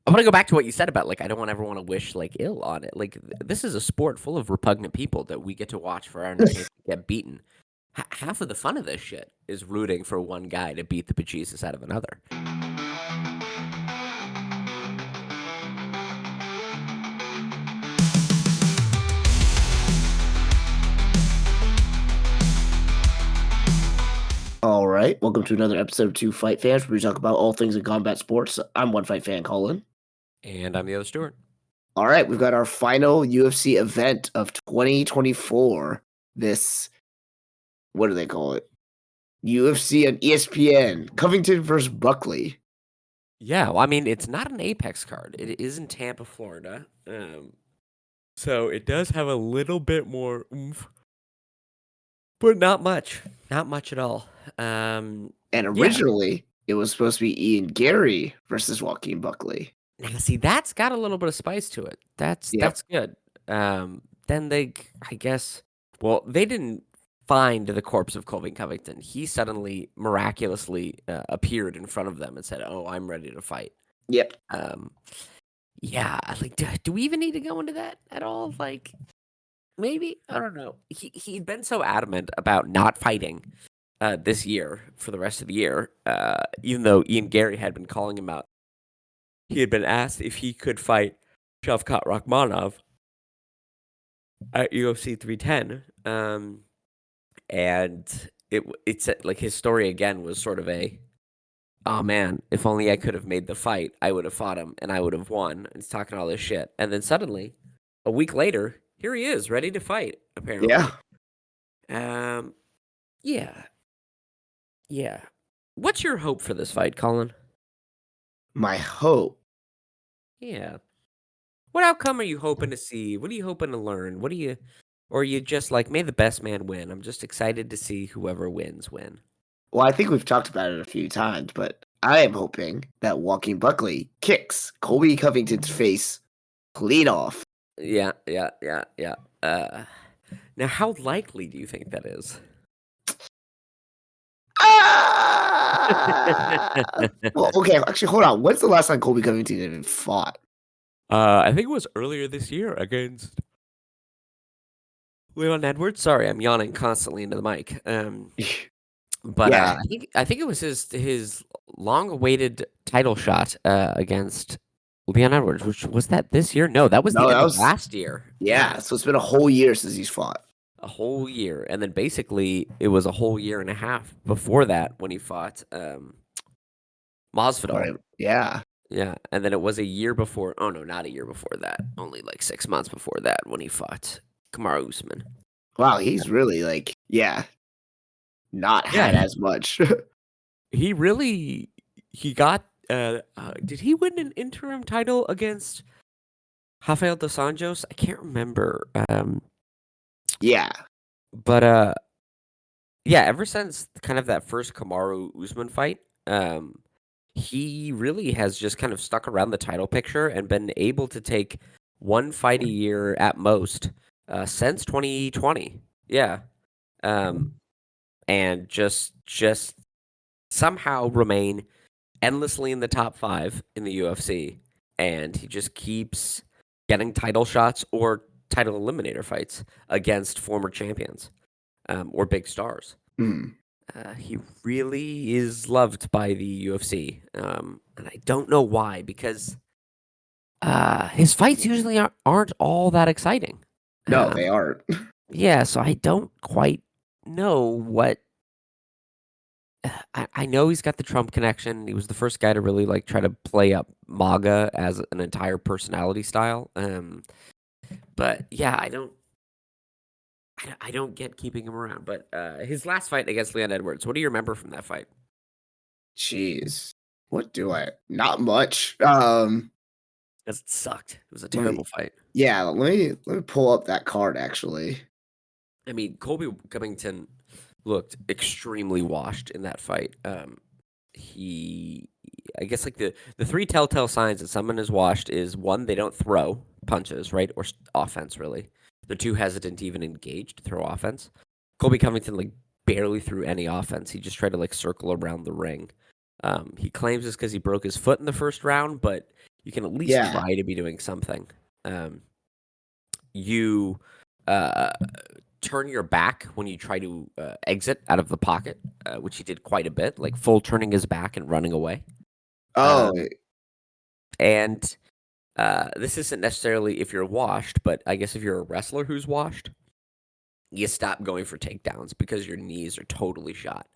I want to go back to what you said about like I don't ever want to wish like ill on it. Like this is a sport full of repugnant people that we get to watch for our entertainment get beaten. Half of the fun of this shit is rooting for one guy to beat the bejesus out of another. All right, welcome to another episode of Two Fight Fans, where we talk about all things in combat sports. I'm one fight fan, Colin. And I'm the other Stuart. All right, we've got our final UFC event of 2024. This, what do they call it? UFC on ESPN, Covington versus Buckley. Yeah, well, I mean, it's not an Apex card. It is in Tampa, Florida. So it does have a little bit more oomph, but not much. Not much at all. And originally, it was supposed to be Ian Gary versus Joaquin Buckley. Now, see, that's got a little bit of spice to it. That's good. Then they, I guess, well, they didn't find the corpse of Colby Covington. He suddenly, miraculously, appeared in front of them and said, "Oh, I'm ready to fight." Yep. Yeah, like, do we even need to go into that at all? Like, maybe, I don't know. He'd been so adamant about not fighting this year for the rest of the year, even though Ian Gary had been calling him out. He had been asked if he could fight Shavkat Rakhmonov at UFC 310, and it's like his story again was sort of a, oh man, if only I could have made the fight, I would have fought him and I would have won. And he's talking all this shit, and then suddenly, a week later, here he is, ready to fight. Apparently, yeah. What's your hope for this fight, Colin? My hope. Yeah. What outcome are you hoping to see? What are you hoping to learn? Or are you just like, may the best man win? I'm just excited to see whoever wins win. Well, I think we've talked about it a few times, but I am hoping that Joaquin Buckley kicks Colby Covington's face clean off. Yeah. Now, how likely do you think that is? Well, okay, actually, hold on. When's the last time Colby Covington even fought? I think it was earlier this year against Leon Edwards. Sorry, I'm yawning constantly into the mic. But Yeah. I think it was his long-awaited title shot against Leon Edwards. Which was that this year? No, that was the end of last year. Yeah, so it's been a whole year since he's fought. A whole year, and then basically it was a whole year and a half before that when he fought Masvidal. Right. Yeah, and then it was a year before. Oh no, not a year before that. Only like 6 months before that when he fought Kamaru Usman. Wow, he's really not had as much. He got. Did he win an interim title against Rafael dos Anjos? I can't remember. Yeah. But yeah, ever since kind of that first Kamaru Usman fight, he really has just kind of stuck around the title picture and been able to take one fight a year at most since 2020. Yeah. And just somehow remain endlessly in the top 5 in the UFC, and he just keeps getting title shots or title eliminator fights against former champions or big stars. He really is loved by the UFC, and I don't know why, because his fights usually aren't all that exciting. No, they aren't. Yeah, so I don't quite know what. I know he's got the Trump connection. He was the first guy to really like try to play up MAGA as an entire personality style. But yeah, I don't get keeping him around. But his last fight against Leon Edwards, what do you remember from that fight? Jeez, what do I? Not much. It sucked. It was a terrible fight. Yeah, let me pull up that card actually. I mean, Colby Covington looked extremely washed in that fight. I guess like the 3 telltale signs that someone is washed is 1, they don't throw punches, right? Or offense, really. They're too hesitant to even engage to throw offense. Colby Covington like barely threw any offense. He just tried to like circle around the ring. He claims it's because he broke his foot in the first round, but you can at least Yeah. try to be doing something. You uh, turn your back when you try to exit out of the pocket, which he did quite a bit, like full turning his back and running away. Oh, Um, and this isn't necessarily if you're washed, but I guess if you're a wrestler who's washed, you stop going for takedowns because your knees are totally shot.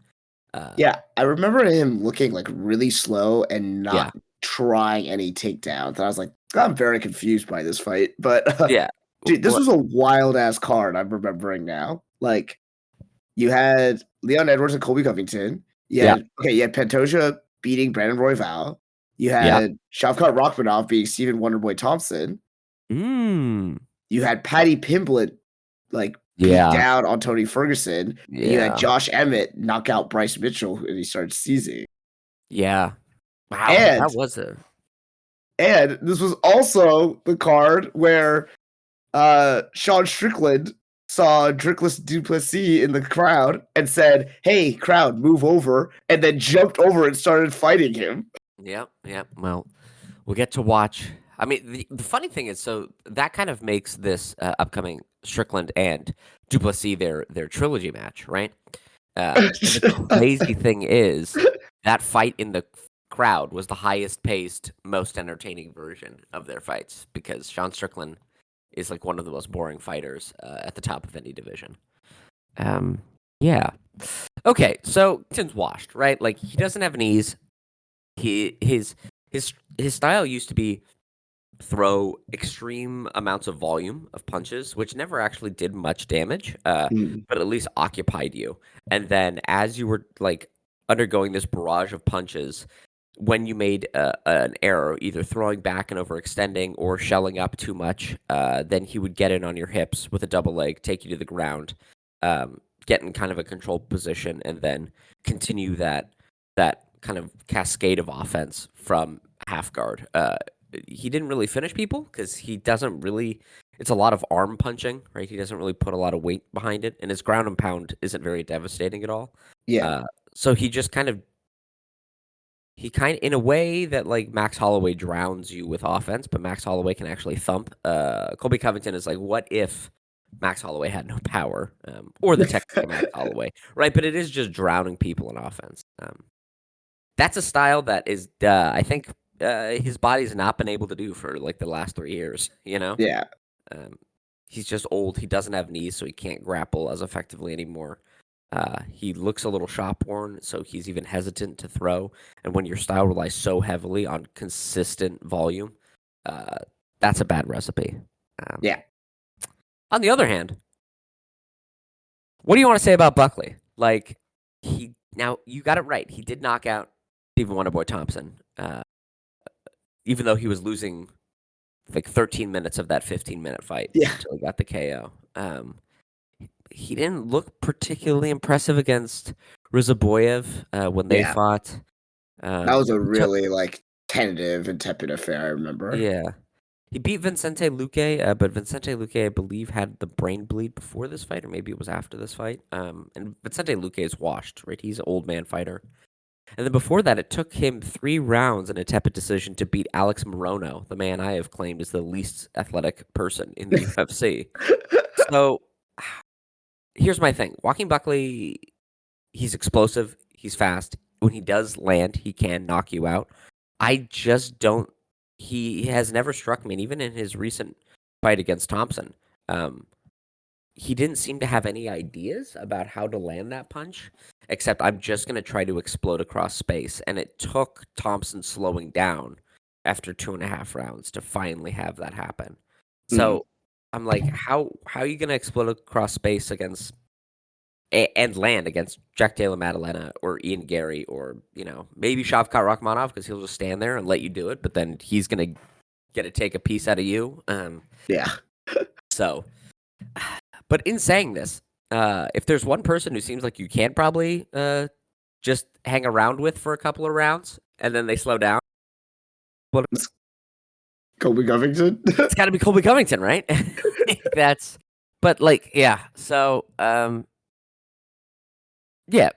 yeah. I remember him looking like really slow and Yeah, not trying any takedowns. And I was like, I'm very confused by this fight. But yeah. dude, this Well, was a wild ass card. I'm remembering now. Like you had Leon Edwards and Colby Covington. yeah, You had Pantoja beating Brandon Royval. You yeah. had Shavkat Rachmanov beating Stephen Wonderboy Thompson. Mm, You had Patty Pimblett like beat yeah, down on Tony Ferguson, and you had yeah, Josh Emmett knock out Bryce Mitchell, and he started seizing. yeah. Wow, that And was a and this was also the card where Sean Strickland saw Drickless Duplessis in the crowd and said, "Hey, crowd, move over," and then jumped over and started fighting him. yep, yep. Well, we'll get to watch. I mean, the funny thing is, so that kind of makes this upcoming Strickland and Duplessis their trilogy match, right? And the crazy thing is, that fight in the crowd was the highest paced, most entertaining version of their fights because Sean Strickland is like one of the most boring fighters at the top of any division. Um, yeah. Okay, so Tim's washed, right? Like he doesn't have knees. His style used to be throw extreme amounts of volume of punches, which never actually did much damage, Mm, but at least occupied you. And then as you were like undergoing this barrage of punches, when you made an error, either throwing back and overextending or shelling up too much, then he would get in on your hips with a double leg, take you to the ground, get in kind of a controlled position, and then continue that kind of cascade of offense from half guard. He didn't really finish people because he doesn't really. It's a lot of arm punching, right? He doesn't really put a lot of weight behind it, and his ground and pound isn't very devastating at all. yeah, Uh, so he kind in a way that like Max Holloway drowns you with offense, but Max Holloway can actually thump. Colby Covington is like, what if Max Holloway had no power, or the technique of Max Holloway, right? But it is just drowning people in offense. That's a style that is, I think, his body's not been able to do for like the last 3 years. yeah, Um, he's just old. He doesn't have knees, so he can't grapple as effectively anymore. He looks a little shot worn, so he's even hesitant to throw. And when your style relies so heavily on consistent volume, uh, that's a bad recipe. Um, yeah. on the other hand, what do you want to say about Buckley? Like, now you got it right. He did knock out Stephen Wonderboy Thompson, even though he was losing like 13 minutes of that 15-minute fight Yeah, until he got the KO. He didn't look particularly impressive against Rizaboyev when they yeah. fought. That was a He took, really like tentative and tepid affair. I remember. yeah, he beat Vincente Luque, but Vincente Luque, I believe, had the brain bleed before this fight, or maybe it was after this fight. And Vincente Luque is washed, right? He's an old man fighter. And then before that, it took him 3 rounds in a tepid decision to beat Alex Morono, the man I have claimed is the least athletic person in the UFC. So here's my thing: Joaquin Buckley, he's explosive, he's fast. When he does land, he can knock you out. I just don't. He has never struck me, and even in his recent fight against Thompson, um, he didn't seem to have any ideas about how to land that punch, except I'm just going to try to explode across space. And it took Thompson slowing down after 2.5 rounds to finally have that happen. Mm, So I'm like, how are you going to explode across space against and land against Jack Taylor Maddalena or Ian Gary or maybe Shavkat Rakhmonov because he'll just stand there and let you do it, but then he's going to get to take a piece out of you. yeah, So. But in saying this, if there's one person who seems like you can probably just hang around with for a couple of rounds and then they slow down, well, it's Colby Covington. it's got to be Colby Covington, right? But like, yeah. So, yeah,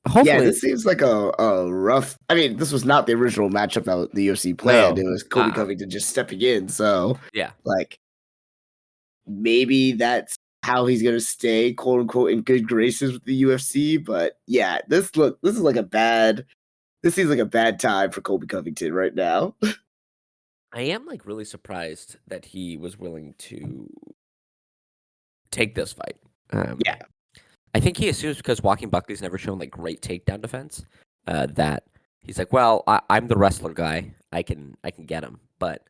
Yeah, hopefully, this seems like a rough. I mean, this was not the original matchup that the UFC planned. It no. was Kobe Covington just stepping in. So, Yeah. like, maybe that's how he's gonna stay, quote unquote, in good graces with the UFC. But yeah, this is like a bad. This seems like a bad time for Kobe Covington right now. I am like really surprised that he was willing to take this fight. Um, Yeah. I think he assumes because Joaquin Buckley's never shown like great takedown defense, that he's like, well, I'm the wrestler guy. I can get him. But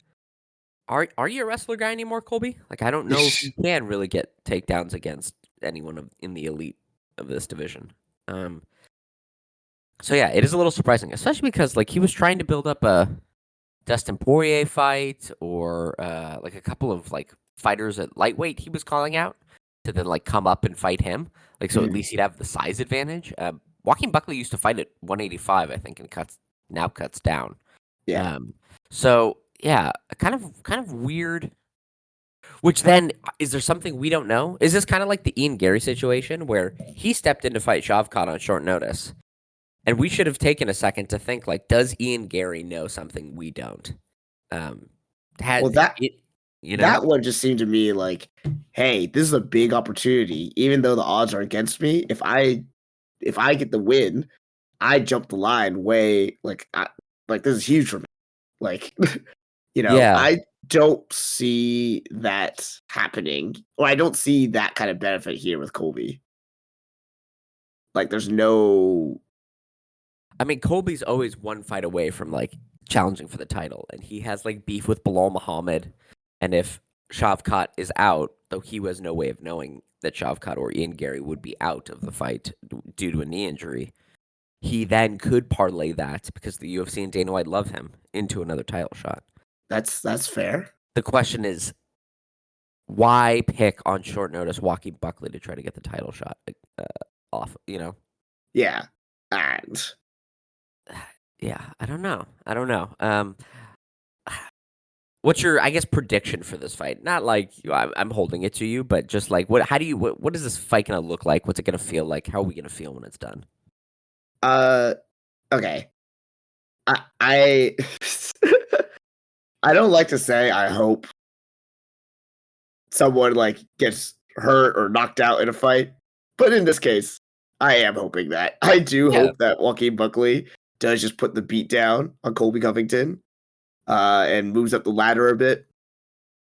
are you a wrestler guy anymore, Colby? Like, I don't know if you can really get takedowns against anyone in the elite of this division. Um, so yeah, it is a little surprising, especially because like he was trying to build up a Dustin Poirier fight or like a couple of like fighters at lightweight he was calling out to then like come up and fight him. Like so at Mhm. least he'd have the size advantage. Joaquin Buckley used to fight at 185, I think, and cuts down. Yeah. Um, so yeah, kind of weird. Which then is there something we don't know? Is this kind of like the Ian Gary situation where he stepped in to fight Shavkat on short notice? And we should have taken a second to think like, does Ian Gary know something we don't? Um, Well, had that it, you know? that one just seemed to me like, hey, this is a big opportunity. Even though the odds are against me, if I get the win, I jump the line way like this is huge for me. Like, Yeah. I don't see that happening, or I don't see that kind of benefit here with Colby. Like, there's no. I mean, Colby's always one fight away from like challenging for the title, and he has like beef with Bilal Muhammad. And if Shavkat is out, though he has no way of knowing that Shavkat or Ian Gary would be out of the fight due to a knee injury, he then could parlay that because the UFC and Dana White love him into another title shot. That's fair. The question is, why pick on short notice Joaquin Buckley to try to get the title shot uh, off? You know? Yeah, and Yeah, I don't know. I don't know. What's your, I guess, prediction for this fight? Not like I'm holding it to you, but just like what? How do you? What is this fight gonna look like? What's it gonna feel like? How are we gonna feel when it's done? uh, okay. I I don't like to say I hope someone like gets hurt or knocked out in a fight, but in this case, I am hoping that. I do Yeah. hope that Joaquin Buckley does just put the beat down on Colby Covington, and moves up the ladder a bit.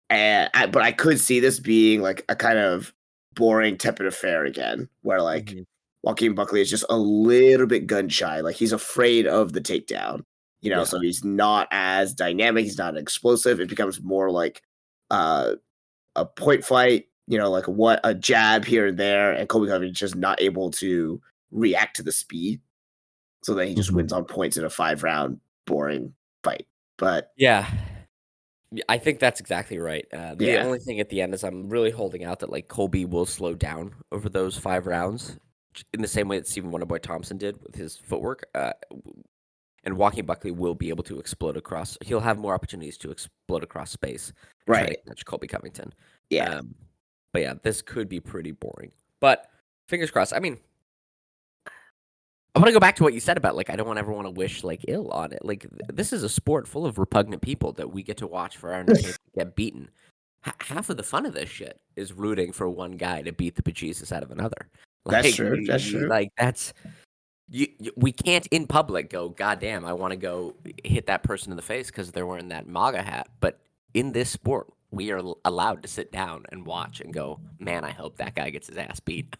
But I could see this being like a kind of boring, tepid affair again, where like Mhm. Joaquin Buckley is just a little bit gun shy. Like he's afraid of the takedown, Yeah. so he's not as dynamic. He's not explosive. It becomes more like uh, a point fight, like what a jab here and there, and Colby Covington's just not able to react to the speed. So then he just Mhm. wins on points in a 5-round boring fight. But Yeah. I think that's exactly right. The yeah, only thing at the end is I'm really holding out that like Colby will slow down over those 5 rounds, in the same way that Stephen Wonderboy Thompson did with his footwork. And Joaquin Buckley will be able to explode across. He'll have more opportunities to explode across space and try to right. catch Colby Covington. Yeah, Um, but yeah, this could be pretty boring. But fingers crossed. I mean, I want to go back to what you said about like I don't want ever want to wish like ill on it. Like this is a sport full of repugnant people that we get to watch for our entertainment get beaten. Half of the fun of this shit is rooting for one guy to beat the bejesus out of another. that's Like true. That's true. like that's we can't in public go, God damn, I want to go hit that person in the face because they're wearing that MAGA hat. But in this sport, we are allowed to sit down and watch and go, man, I hope that guy gets his ass beat.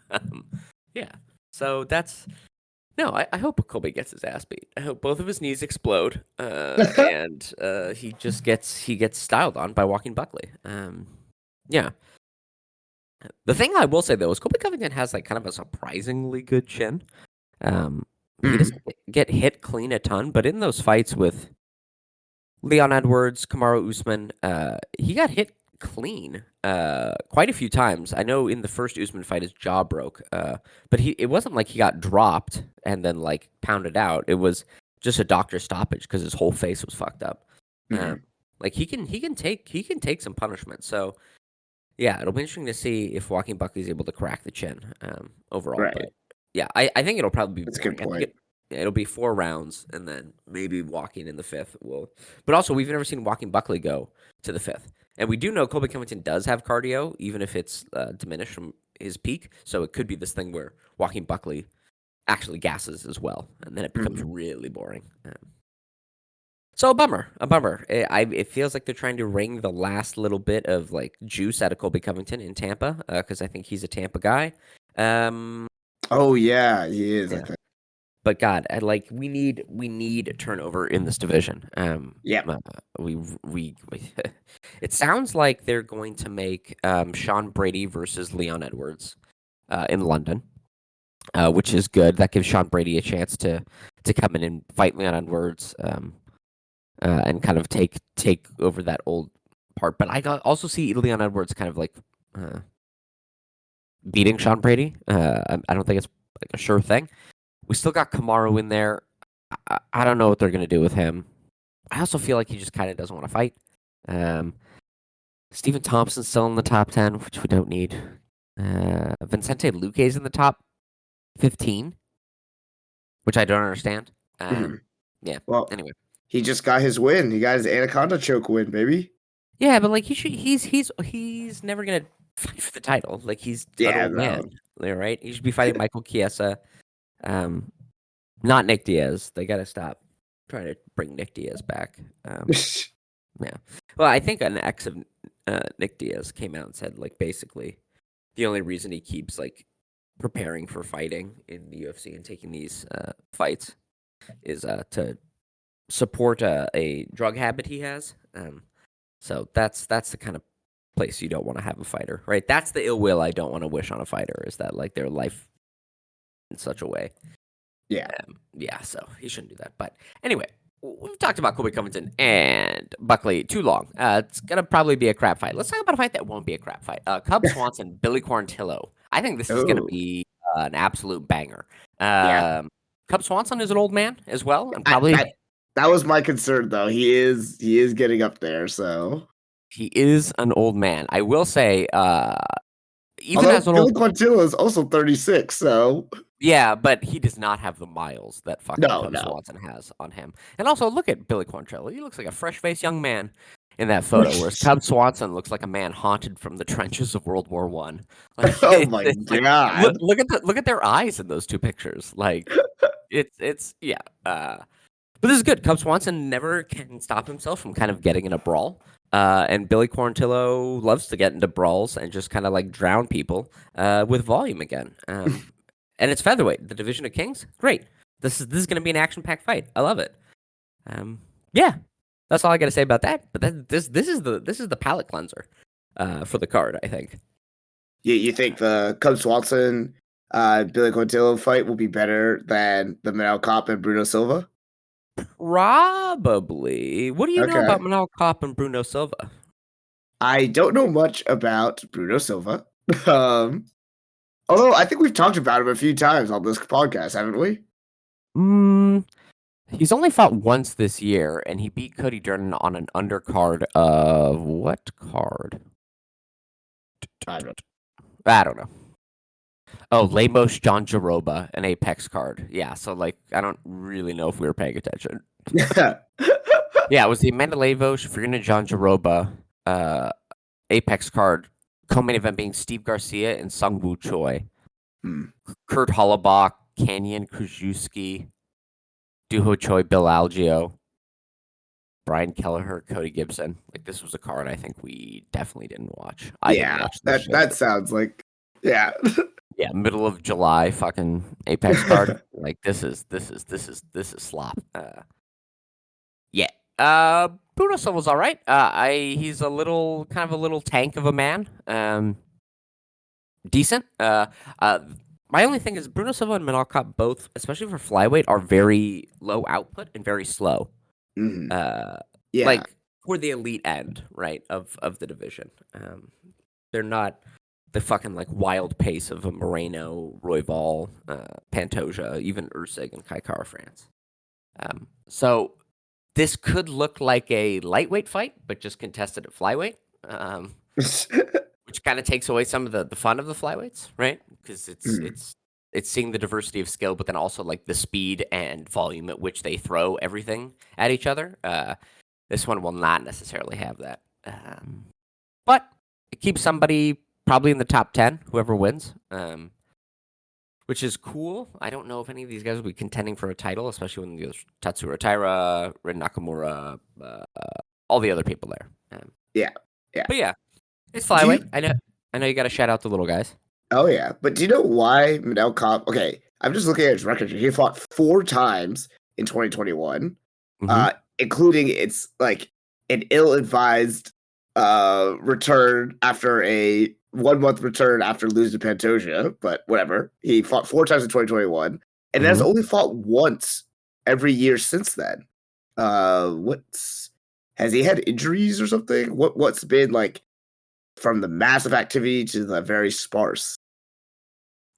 Yeah. So that's no. I hope Colby gets his ass beat. I hope both of his knees explode, and he gets styled on by Joaquin Buckley. Yeah. The thing I will say though is Colby Covington has like kind of a surprisingly good chin. Um, he Mhm. doesn't get hit clean a ton, but in those fights with Leon Edwards, Kamaru Usman, he got hit clean quite a few times. I know in the first Usman fight his jaw broke, but it wasn't like he got dropped and then like pounded out. It was just a doctor stoppage because his whole face was fucked up. Um, Mhm. like he can take some punishment. So yeah, it'll be interesting to see if Joaquin Buckley's able to crack the chin overall. But Right. Yeah, I think it'll probably be That's a good boring. I think point. it'll be 4 rounds and then maybe walking in the 5th will. But also, we've never seen walking Buckley go to the 5th. And we do know Colby Covington does have cardio, even if it's diminished from his peak. So it could be this thing where walking Buckley actually gasses as well, and then it becomes Mhm. really boring. So a bummer, a bummer. It feels like they're trying to wring the last little bit of like juice out of Colby Covington in Tampa, because I think he's a Tampa guy. Um, Oh yeah, he is. I yeah, think. but God, we need turnover in this division. Yep. We it sounds like they're going to make Sean Brady versus Leon Edwards in London, which is good. That gives Sean Brady a chance to come in and fight Leon Edwards. And kind of take over that old part. But also see Leon Edwards kind of like uh, beating Sean Brady. I don't think it's like a sure thing. We still got Kamaru in there. I don't know what they're gonna do with him. I also feel like he just kind of doesn't want to fight. Um, Stephen Thompson's still in the top 10, which we don't need. Vincente Luque's in the top 15, which I don't understand. Mhm. Yeah. Well, Anyway. he just got his win. He got his Anaconda choke win, baby. Yeah, but like he's never gonna fight for the title. Like he's an Yeah, old no. man, right? He should be fighting Michael Chiesa, um, not Nick Diaz. They gotta stop trying to bring Nick Diaz back. Yeah. Well, I think an ex of Nick Diaz came out and said like basically the only reason he keeps like preparing for fighting in the UFC and taking these fights is to support a drug habit he has. So that's the kind of place you don't want to have a fighter, right? That's the ill will I don't want to wish on a fighter is that like their life in such a way. Yeah. Yeah, so he shouldn't do that. But anyway, we've talked about Colby Covington and Buckley too long. It's gonna probably be a crap fight. Let's talk about a fight that won't be a crap fight. Cub Swanson, Billy Quarantillo. I think this is gonna Oh, be an absolute banger. yeah. Cub Swanson is an old man as well, and I, probably that was my concern though. He is getting up there. So he is an old man. I will say, even although as an old Billy Quantillo is also 36, so Yeah, but he does not have the miles that fucking no, Cub no. Swanson has on him. And also, look at Billy Quantrill. He looks like a fresh-faced young man in that photo, whereas Cub Swanson looks like a man haunted from the trenches of World War One. Like Oh it's, my it's like god. look at their eyes in those two pictures. Like it's yeah. But this is good. Cub Swanson never can stop himself from kind of getting in a brawl. And Billy Quarantillo loves to get into brawls and just kind of like drown people with volume again. And it's featherweight, the division of kings. Great. This is going to be an action-packed fight. I love it. Yeah, that's all I got to say about that. But this is the palate cleanser for the card. I think. You think the Cub Swanson Billy Quantillo fight will be better than the Manel Cop and Bruno Silva? Probably. What do you know Okay. about Manel Kopp and Bruno Silva? I don't know much about Bruno Silva. Um, although I think we've talked about him a few times on this podcast, haven't we? Mm, he's only fought once this year, and he beat Cody Durden on an undercard of what card? I don't I don't know. Oh, Lemos John Jaroba, an Apex card. Yeah, so like I don't really know if we were paying attention. know. Yeah, it was the Amanda Lemos, Farina John Jaroba, Apex card. Co-main event being Steve Garcia and Sung Woo Choi, Hmm. Kurt Hollabach, Canyon Krzyzewski, Duho Choi, Bill Algeo, Brian Kelleher, Cody Gibson. Like this was a card I think we definitely didn't watch. I didn't Yeah, watch this that shit. that sounds like yeah. Yeah, middle of July fucking Apex card. Like this is slop. Yeah. Bruno Silva's all right. He's a little kind of a little tank of a man. Decent. Uh my only thing is Bruno Silva and Manal Cop both, especially for flyweight, are very low output and very slow. Mhm. Uh Yeah. like for the elite end, right, of the division. They're not the fucking like wild pace of a Moreno, Royval, Pantoja, even Ursig and Kai Kara France. So this could look like a lightweight fight, but just contested at flyweight, which kind of takes away some of the fun of the flyweights, right? Because it's Mhm. it's it's seeing the diversity of skill, but then also like the speed and volume at which they throw everything at each other. This one will not necessarily have that, but it keeps somebody probably in the top 10, whoever wins, which is cool. I don't know if any of these guys will be contending for a title, especially when there's Tatsuro Taira, Rin Nakamura, all the other people there. Yeah, yeah. But yeah, it's Do you, flyweight. I know you got to shout out the little guys. oh yeah, but do you know why Manel Kape? Okay, I'm just looking at his record. He fought 4 times in 2021, Mm-hmm. including it's like an ill-advised return after a 1 month return after losing to Pantoja, but whatever. He fought 4 times in 2021 and has Mm-hmm. only fought once every year since then. What's has he had injuries or something? What's been like from the massive activity to the very sparse?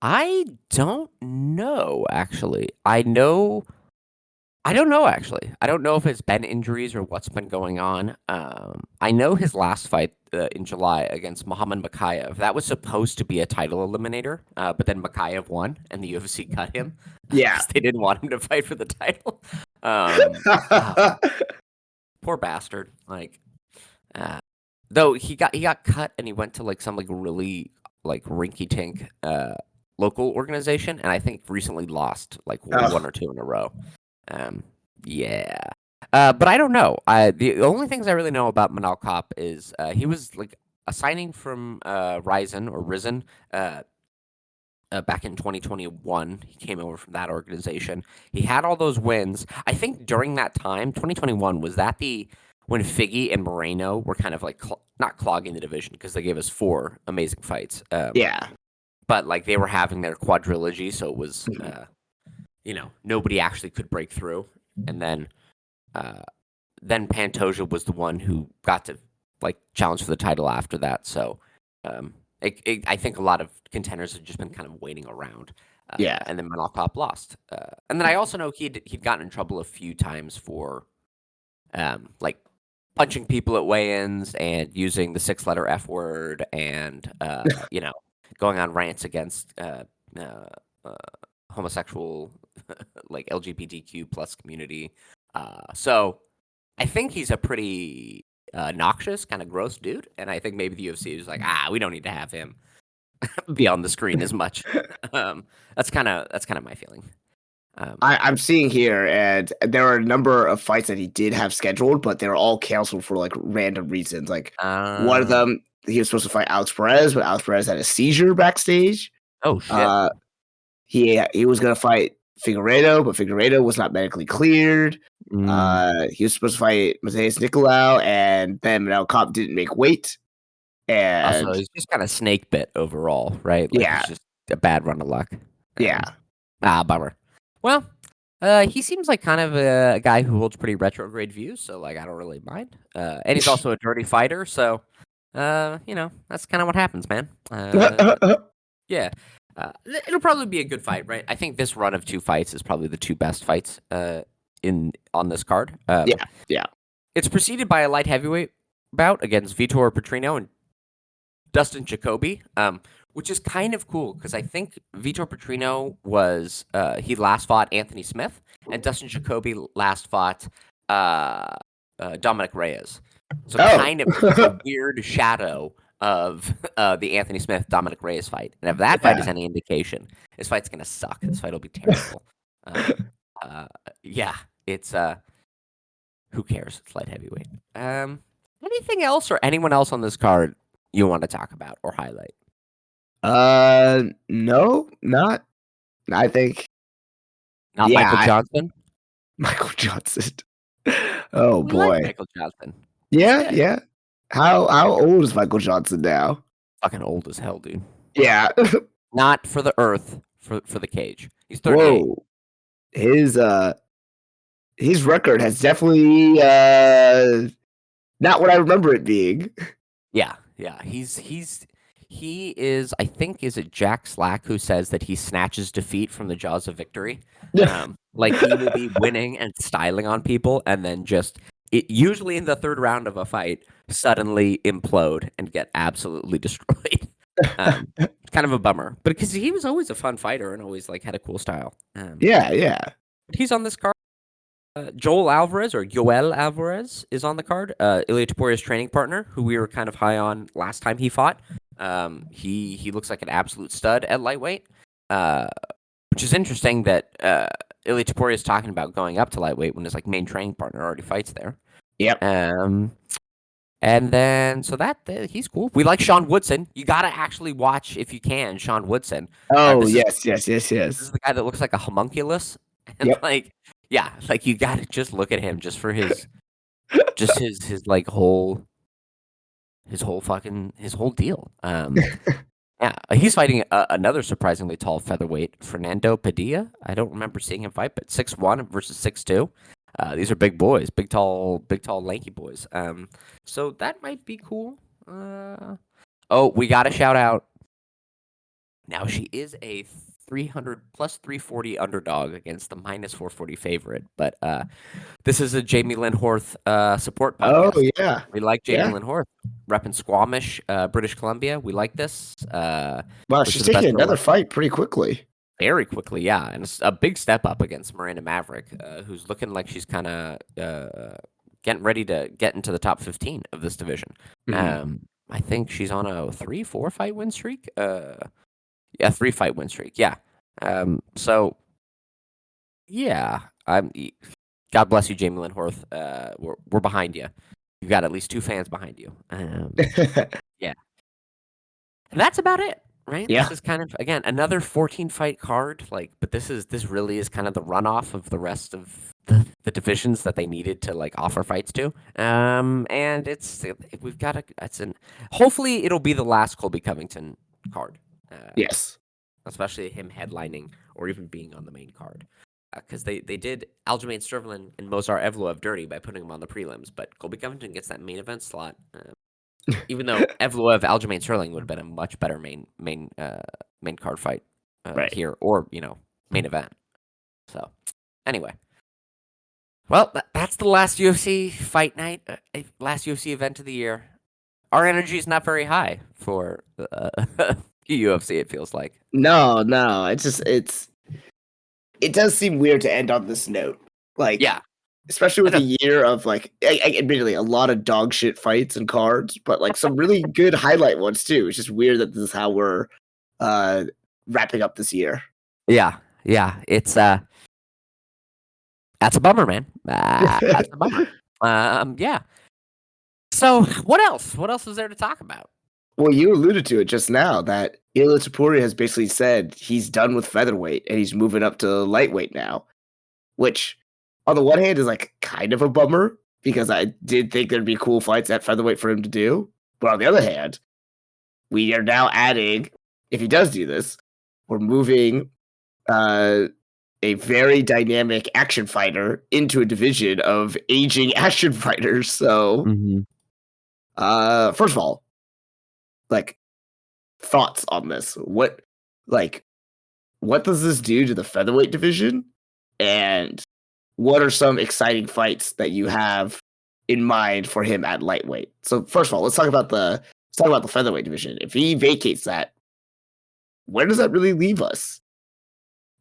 I don't know, actually. I don't know, actually. I don't know if it's been injuries or what's been going on. I know his last fight in July against Muhammad Makayev, that was supposed to be a title eliminator, but then Makayev won, and the UFC cut him Yeah. because they didn't want him to fight for the title. Oh, poor bastard. Like, though he got cut and he went to like some like really like rinky tink local organization, and I think recently lost like one or two in a row. Yeah. But I don't know. The only things I really know about Manal Kape is he was like a signing from Risen back in 2021. He came over from that organization. He had all those wins. I think during that time, 2021, was that when Figgy and Moreno were kind of like not clogging the division because they gave us 4 amazing fights. Yeah. But like they were having their quadrilogy, so it was nobody actually could break through. And then Pantoja was the one who got to like challenge for the title after that. So I think a lot of contenders have just been kind of waiting around. Yeah. And then Manal Kape lost. And then I also know he'd gotten in trouble a few times for like punching people at weigh-ins and using the 6-letter F word and going on rants against homosexual like LGBTQ plus community. So I think he's a pretty noxious, kind of gross dude, and I think maybe the UFC is like, we don't need to have him be on the screen as much. That's kind of my feeling. I'm seeing here, and there are a number of fights that he did have scheduled, but they're all canceled for like random reasons. Like one of them, he was supposed to fight Alex Perez, but Alex Perez had a seizure backstage. Oh shit! He was gonna fight Figueiredo, but Figueiredo was not medically cleared. He was supposed to fight Mateus Nicolau, and then Manel Kape didn't make weight. And Also, he's just kind of snake bit overall, right? Like, yeah, it's just a bad run of luck. Yeah. Bummer. Well, he seems like kind of a guy who holds pretty retrograde views, so like I don't really mind. And he's also a dirty fighter, so that's kind of what happens, man. Yeah. It'll probably be a good fight, right? I think this run of 2 fights is probably the 2 best fights on this card. Yeah. It's preceded by a light heavyweight bout against Vitor Petrino and Dustin Jacoby, which is kind of cool because I think Vitor Petrino he last fought Anthony Smith, and Dustin Jacoby last fought Dominic Reyes. So kind of a weird shadow of the Anthony Smith Dominic Reyes fight. And if that fight is any indication, this fight's gonna suck. This fight will be terrible. It's who cares? It's light heavyweight. Anything else or anyone else on this card you want to talk about or highlight? No, not. I think not Michael Johnson. Michael Johnson. Oh boy, like Michael Johnson. Yeah. How old is Michael Johnson now? Fucking old as hell, dude. Yeah. Not for the earth, for the cage. He's 38. Whoa. His record has definitely not what I remember it being. Yeah. He is, I think, is it Jack Slack who says that he snatches defeat from the jaws of victory? Like he will be winning and styling on people and then usually in the 3rd round of a fight, suddenly implode and get absolutely destroyed. Kind of a bummer, but because he was always a fun fighter and always like had a cool style. Yeah. But he's on this card. Joel Alvarez or Yoel Alvarez is on the card. Ilia Topuria's training partner, who we were kind of high on last time he fought. He looks like an absolute stud at lightweight, which is interesting that Ilia Topuria is talking about going up to lightweight when his like main training partner already fights there. Yep. And then so he's cool. We like Sean Woodson. You got to actually watch if you can Sean Woodson. Oh, This yes. is the guy that looks like a homunculus, and Yep. like yeah, like you got to just look at him just for his his like whole deal. Yeah, he's fighting another surprisingly tall featherweight, Fernando Padilla. I don't remember seeing him fight, but 6'1" versus 6'2". These are big boys, big tall, lanky boys. So that might be cool. Oh, we got to shout out. Now she is a 300 plus 340 underdog against the minus 440 favorite, but this is a Jamie Lynn Horth support podcast. Oh, yeah. We like Jamie Yeah. Lynn Horth, repping Squamish, British Columbia. We like this. Wow, Wish she's her the best taking of luck. another fight pretty quickly. Very quickly, yeah, and it's a big step up against Miranda Maverick, who's looking like she's kind of getting ready to get into the top 15 of this division. Mhm. I think she's on a 3-4 fight win streak. Yeah, 3 fight win streak. Yeah. So yeah, God bless you, Jamie Lynn Horth. We're behind you. You've got at least 2 fans behind you. Yeah. And that's about it. Right? Yeah. This is kind of again another 14 fight card. Like, but this really is kind of the runoff of the rest of the divisions that they needed to like offer fights to. And we've got hopefully it'll be the last Colby Covington card. Yes. Especially him headlining or even being on the main card. Because they did Aljamain Sterling and Mozart Evloev dirty by putting him on the prelims, but Colby Covington gets that main event slot. Even though Evloev Aljamain Sterling would have been a much better main card fight Right. here, or main event. So anyway, well, that's the last UFC fight night, last UFC event of the year. Our energy is not very high for UFC. It feels like No. It does seem weird to end on this note. Like, yeah, especially with a year of like, admittedly, a lot of dog shit fights and cards, but like some really good highlight ones too. It's just weird that this is how we're wrapping up this year. Yeah. It's that's a bummer, man. That's a bummer. Yeah. So what else? What else is there to talk about? Well, you alluded to it just now that Ilia Topuria has basically said he's done with featherweight and he's moving up to lightweight now, which on the one hand is like kind of a bummer because I did think there'd be cool fights at featherweight for him to do. But on the other hand, we are now adding, if he does do this, we're moving a very dynamic action fighter into a division of aging action fighters. So, first of all, like, thoughts on this? What does this do to the featherweight division? And what are some exciting fights that you have in mind for him at lightweight? So first of all, let's talk about the featherweight division. If he vacates that, where does that really leave us?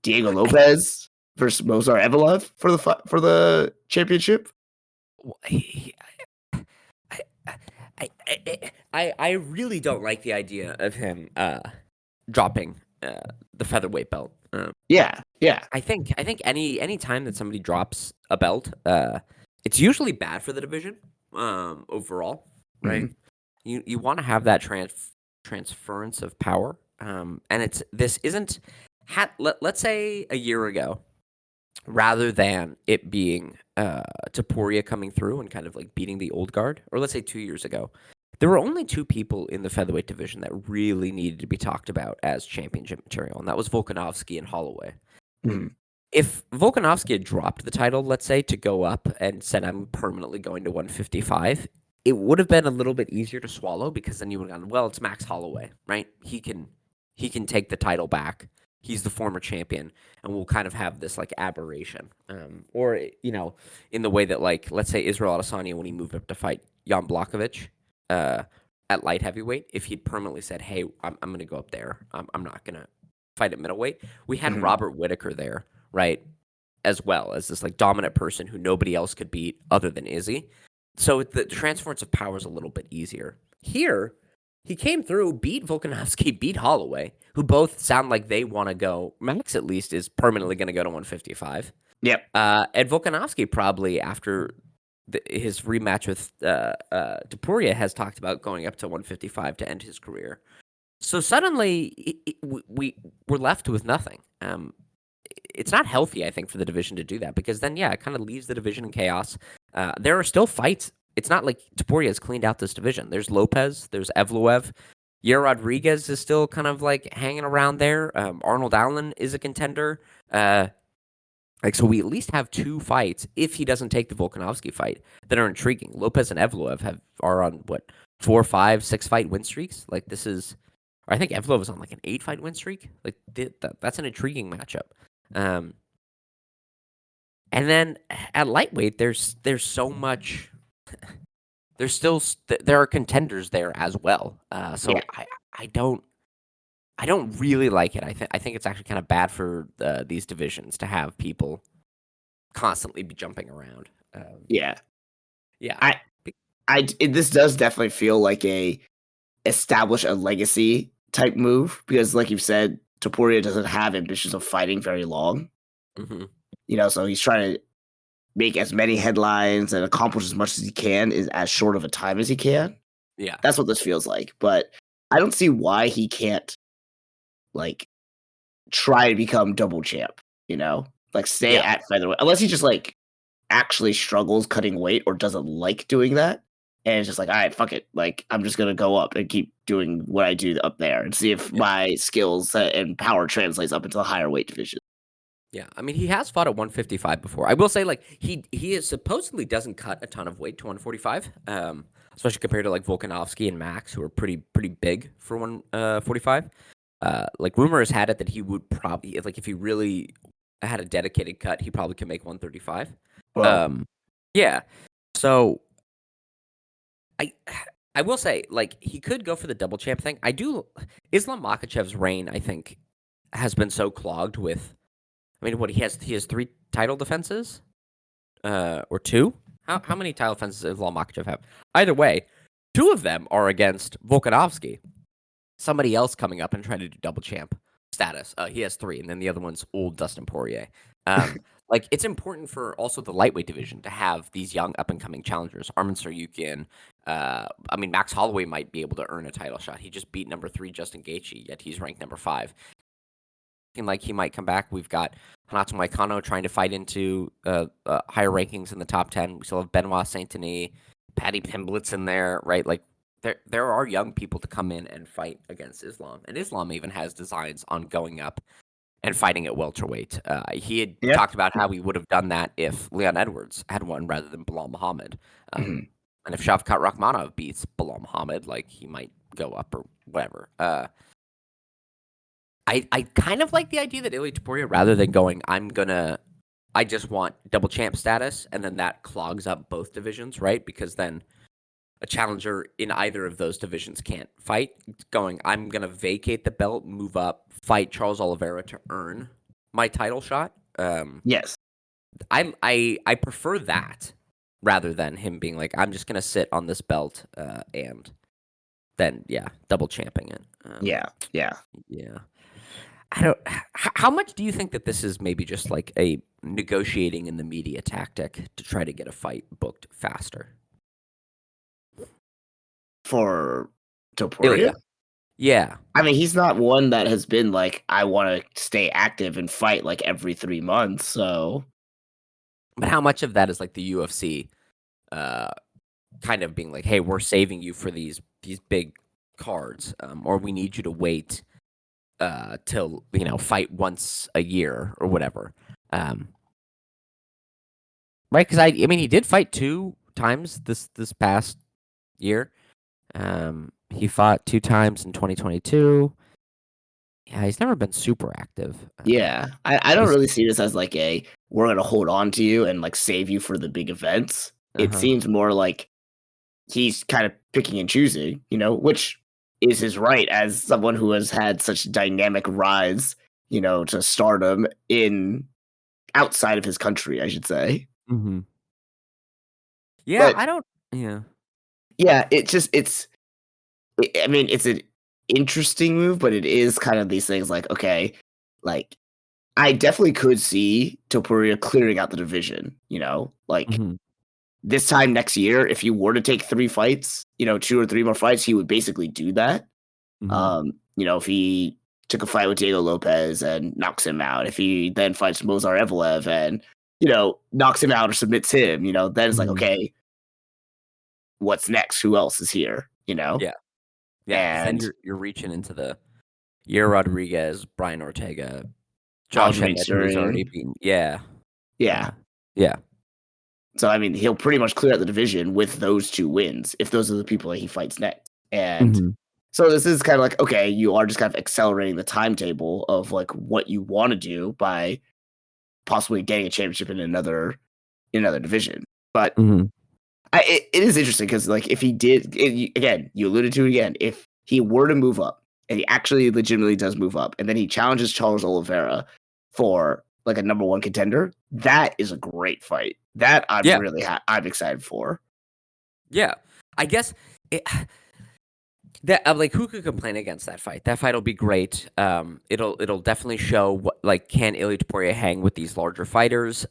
Diego Lopez versus Mozart Evloev for the championship? I really don't like the idea of him dropping the featherweight belt. Yeah. I think any time that somebody drops a belt, it's usually bad for the division overall, right? Mm-hmm. You want to have that transference of power, and this isn't. Let's say a year ago, rather than it being Topuria coming through and kind of like beating the old guard, or let's say 2 years ago, there were only 2 people in the featherweight division that really needed to be talked about as championship material, and that was Volkanovski and Holloway. Mm-hmm. If Volkanovski had dropped the title, let's say, to go up and said, I'm permanently going to 155, it would have been a little bit easier to swallow because then you would have gone, well, it's Max Holloway, right? He can take the title back. He's the former champion, and we'll kind of have this like aberration, or in the way that like let's say Israel Adesanya when he moved up to fight Jan Blachowicz, at light heavyweight if he'd permanently said, "Hey, I'm going to go up there. I'm not going to fight at middleweight." We had Mhm. Robert Whitaker there, right, as well as this like dominant person who nobody else could beat other than Izzy. So the transference of power is a little bit easier. Here, he came through, beat Volkanovski, beat Holloway, who both sound like they want to go. Max, at least, is permanently going to go to 155. Yep. And Volkanovski probably after his rematch with Topuria has talked about going up to 155 to end his career. So suddenly we're left with nothing. It's not healthy, I think, for the division to do that because then, yeah, it kind of leaves the division in chaos. There are still fights. It's not like Topuria has cleaned out this division. There's Lopez, there's Evloev. Yair Rodriguez is still kind of like hanging around there. Arnold Allen is a contender. So we at least have 2 fights if he doesn't take the Volkanovski fight that are intriguing. Lopez and Evloev are on what 4, 5, 6 fight win streaks. Like this is, or I think Evloev is on like an 8 fight win streak. Like that's an intriguing matchup. And then at lightweight, there's so much. There's still there are contenders there as well. So Yeah. I don't really like it. I think it's actually kind of bad for these divisions to have people constantly be jumping around. Yeah. Yeah. This does definitely feel like a establish a legacy type move because, like you've said, Topuria doesn't have ambitions of fighting very long. Hmm. So he's trying to make as many headlines and accomplish as much as he can in as short of a time as he can. Yeah. That's what this feels like. But I don't see why he can't like try to become double champ, like stay Yeah. at featherweight, unless he just like actually struggles cutting weight or doesn't like doing that. And it's just like, all right, fuck it. Like, I'm just going to go up and keep doing what I do up there and see if Yeah. my skills and power translates up into the higher weight division. Yeah. I mean, he has fought at 155 before. I will say, like, he is supposedly doesn't cut a ton of weight to 145, especially compared to like Volkanovski and Max, who are pretty big for 145. Like rumors had it that he would probably like if he really had a dedicated cut, he probably could make 135. Well, Yeah. So I I will say like he could go for the double champ thing. Islam Makhachev's reign, I think, has been so clogged with. I mean, what he has 3 title defenses, or 2. How many title defenses does Islam Makhachev have? Either way, 2 of them are against Volkanovski. Somebody else coming up and trying to do double champ status. He has 3, and then the other one's old Dustin Poirier. Like it's important for also the lightweight division to have these young up and coming challengers. Arman Saryukin. I mean, Max Holloway might be able to earn a title shot. He just beat number 3 Justin Gaethje, yet he's ranked number 5. Looking like he might come back. We've got Hanato Moicano trying to fight into higher rankings in the top 10. We still have Benoit Saint-Denis, Paddy Pimblett's in there, right? Like there are young people to come in and fight against Islam, and Islam even has designs on going up and fighting at welterweight. He had yeah. talked about how he would have done that if Leon Edwards had won rather than Bilal Muhammad. Mhm. And if Shavkat Rakhmonov beats Bilal Muhammad, like he might go up or whatever. I kind of like the idea that Ilia Topuria, rather than going, I just want double champ status, and then that clogs up both divisions, right? Because then a challenger in either of those divisions can't fight. Going, I'm gonna vacate the belt, move up, fight Charles Oliveira to earn my title shot. Yes. I prefer that rather than him being like, I'm just gonna sit on this belt and then double champing it. Yeah. Yeah. I don't. How much do you think that this is maybe just like a negotiating in the media tactic to try to get a fight booked faster? For Topuria? Ilya. Yeah. I mean, he's not one that has been like, I want to stay active and fight like every 3 months. So, But how much of that is like the UFC kind of being like, hey, we're saving you for these big cards, or we need you to wait till fight once a year or whatever, right? Because I mean he did fight 2 times this past year. He fought 2 times in 2022. Yeah, he's never been super active. yeah, I don't really see this as like we're going to hold on to you and like save you for the big events. It Uh-huh. seems more like he's kind of picking and choosing, which is his right as someone who has had such dynamic rise, to stardom in outside of his country, I should say. Mm-hmm. Yeah, But I don't. Yeah. yeah, I mean, it's an interesting move, but it is kind of these things like, okay, like I definitely could see Topuria clearing out the division, like Mm-hmm. this time next year, if you were to take 3 fights, 2 or 3 more fights, he would basically do that. Mm-hmm. If he took a fight with Diego Lopez and knocks him out, if he then fights Mozar Evelev and, knocks him out or submits him, then it's like, Mm-hmm. okay, what's next? Who else is here? Yeah. Yeah, because then And you're reaching into the Yair Rodriguez, Brian Ortega, Josh Aljamain Emmett, who he's already Sterling. beaten. Yeah. Yeah. Yeah. So, I mean, he'll pretty much clear out the division with those 2 wins if those are the people that he fights next. And Mm-hmm. so this is kind of like, okay, you are just kind of accelerating the timetable of like what you want to do by possibly getting a championship in another division. But Mm-hmm. it is interesting because like if he did, again, you alluded to it again, if he were to move up and he actually legitimately does move up and then he challenges Charles Oliveira for like a #1 contender, that is a great fight. That I'm Yeah. really I'm excited for. Yeah. I guess it, that like who could complain against that fight? That fight will be great. It'll definitely show what like can Ilia Topuria hang with these larger fighters.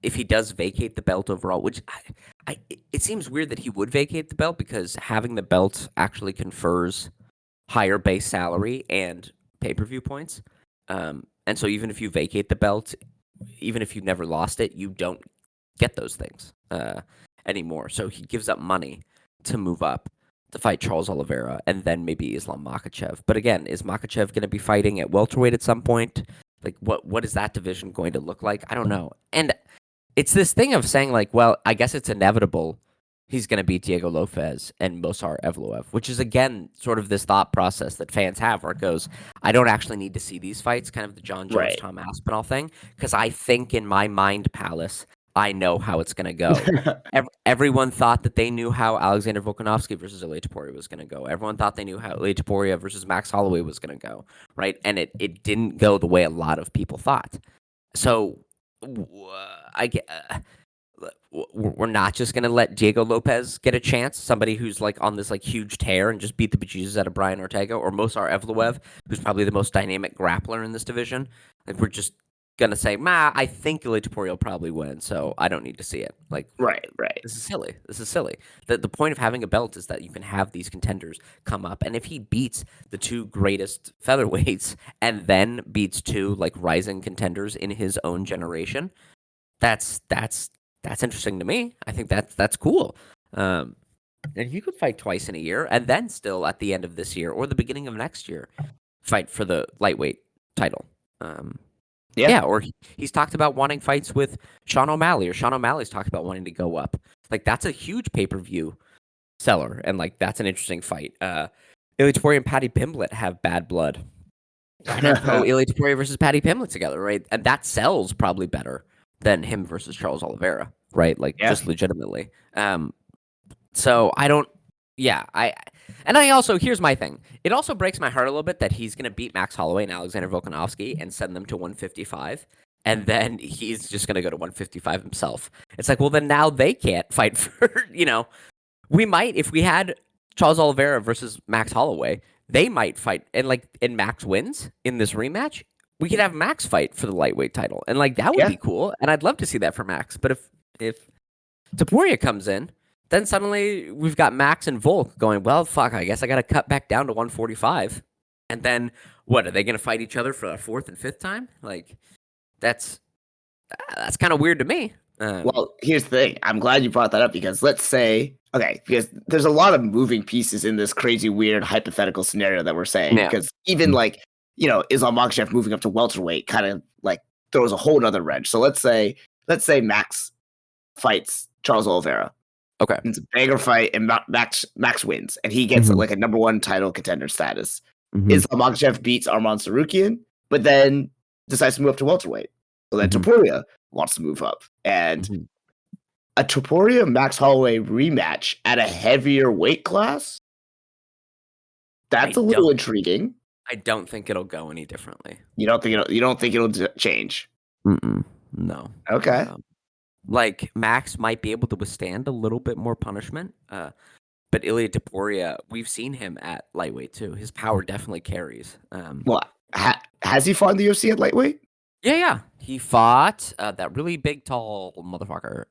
If he does vacate the belt overall, which it seems weird that he would vacate the belt because having the belt actually confers higher base salary and pay-per-view points. And so even if you vacate the belt, even if you've never lost it, you don't get those things anymore. So he gives up money to move up to fight Charles Oliveira and then maybe Islam Makhachev. But again, is Makhachev going to be fighting at welterweight at some point? Like, what is that division going to look like? I don't know. And it's this thing of saying like, well, I guess it's inevitable he's going to beat Diego Lopez and Mozar Evloev, which is again sort of this thought process that fans have where it goes, I don't actually need to see these fights, kind of the John Jones, Right. Tom Aspinall thing, because I think in my mind palace, I know how it's going to go. Everyone thought that they knew how Alexander Volkanovski versus Ilia Topuria was going to go. Everyone thought they knew how Ilia Topuria versus Max Holloway was going to go, right? And it didn't go the way a lot of people thought. So I get. We're not just going to let Diego Lopez get a chance, somebody who's like on this like huge tear and just beat the bejesus out of Brian Ortega, or Mozar Evloev, who's probably the most dynamic grappler in this division. Like we're just going to say, I think Ilia Topuria will probably win, so I don't need to see it. Like, right. this is silly. This is silly. The point of having a belt is that you can have these contenders come up, and if he beats the 2 greatest featherweights and then beats 2 like rising contenders in his own generation, that's interesting to me. I think that's cool. And you could fight twice in a year, and then still at the end of this year or the beginning of next year, fight for the lightweight title. Yeah, or he's talked about wanting fights with Sean O'Malley, or Sean O'Malley's talked about wanting to go up. Like that's a huge pay-per-view seller, and like that's an interesting fight. Ilia Topuria and Paddy Pimblett have bad blood. Why not throw Ilia Topuria versus Paddy Pimblett together, right? And that sells probably better than him versus Charles Oliveira, right? Like just legitimately. So I don't. Yeah, I also here's my thing. It also breaks my heart a little bit that he's gonna beat Max Holloway and Alexander Volkanovski and send them to 155, and then he's just gonna go to 155 himself. It's like, well, then now they can't fight for. We might if we had Charles Oliveira versus Max Holloway, they might fight, and Max wins in this rematch. We could have Max fight for the lightweight title, and like that would be cool, and I'd love to see that for Max. But if Topuria comes in, then suddenly we've got Max and Volk going, well, fuck, I guess I got to cut back down to 145, and then what are they going to fight each other for a 4th and 5th time? Like that's kind of weird to me. Well, here's the thing. I'm glad you brought that up because let's say, because there's a lot of moving pieces in this crazy, weird, hypothetical scenario that we're saying. Yeah. Because even Islam Makhachev moving up to welterweight kind of like throws a whole other wrench. So let's say Max fights Charles Oliveira. Okay. It's a banger fight, and Max wins, and he gets like a #1 title contender status. Islam Makhachev beats Arman Sarukian, but then decides to move up to welterweight. So then Topuria wants to move up, and a Topuria Max Holloway rematch at a heavier weight class? That's a little intriguing. I don't think it'll go any differently. You don't think it'll change? No. Okay. Like Max might be able to withstand a little bit more punishment. But Ilia Topuria, we've seen him at lightweight too. His power definitely carries. Well, has he fought in the UFC at lightweight? Yeah. He fought that really big, tall motherfucker,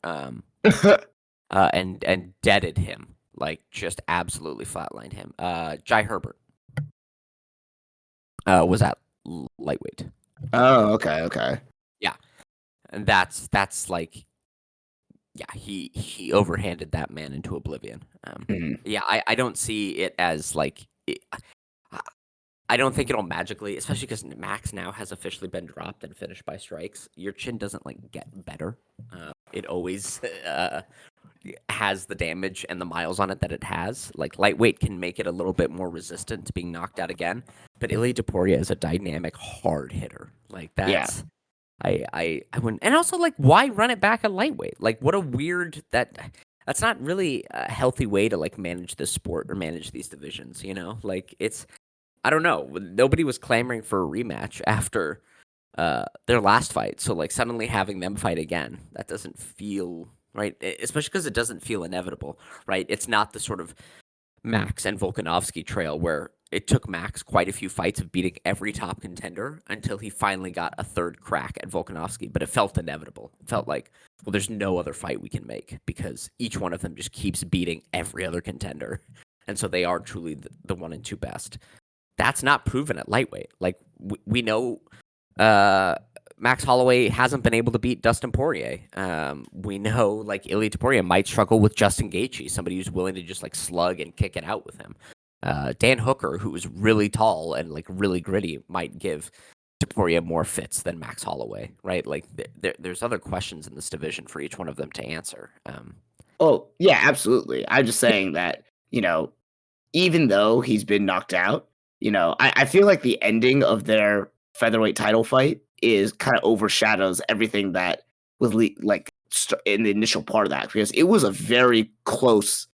and deaded him, like just absolutely flatlined him. Jai Herbert was at lightweight. Oh, okay. Yeah, and that's like, yeah, he overhanded that man into oblivion. Yeah, I don't see it as like. I don't think it'll magically, especially because Max now has officially been dropped and finished by strikes. Your chin doesn't like get better. It always has the damage and the miles on it that it has. Like lightweight can make it a little bit more resistant to being knocked out again. But Ilia Topuria is a dynamic hard hitter. Like that's I wouldn't. And also, like, why run it back at lightweight? Like, what a weird that's not really a healthy way to like manage this sport or manage these divisions. You know, like it's. I don't know. Nobody was clamoring for a rematch after their last fight. So, like, suddenly having them fight again, that doesn't feel right. Especially because it doesn't feel inevitable, right? It's not the sort of Max and Volkanovski trail where it took Max quite a few fights of beating every top contender until he finally got a third crack at Volkanovski. But it felt inevitable. It felt like, well, there's no other fight we can make because each one of them just keeps beating every other contender. And so they are truly the 1 and 2 best. That's not proven at lightweight. Like we know, Max Holloway hasn't been able to beat Dustin Poirier. We know like Ilia Topuria might struggle with Justin Gaethje, somebody who's willing to just like slug and kick it out with him. Dan Hooker, who is really tall and like really gritty, might give Topuria more fits than Max Holloway, right? Like there's other questions in this division for each one of them to answer. Oh yeah, absolutely. I'm just saying that even though he's been knocked out. I feel like the ending of their featherweight title fight is kind of overshadows everything that was in the initial part of that because it was a very close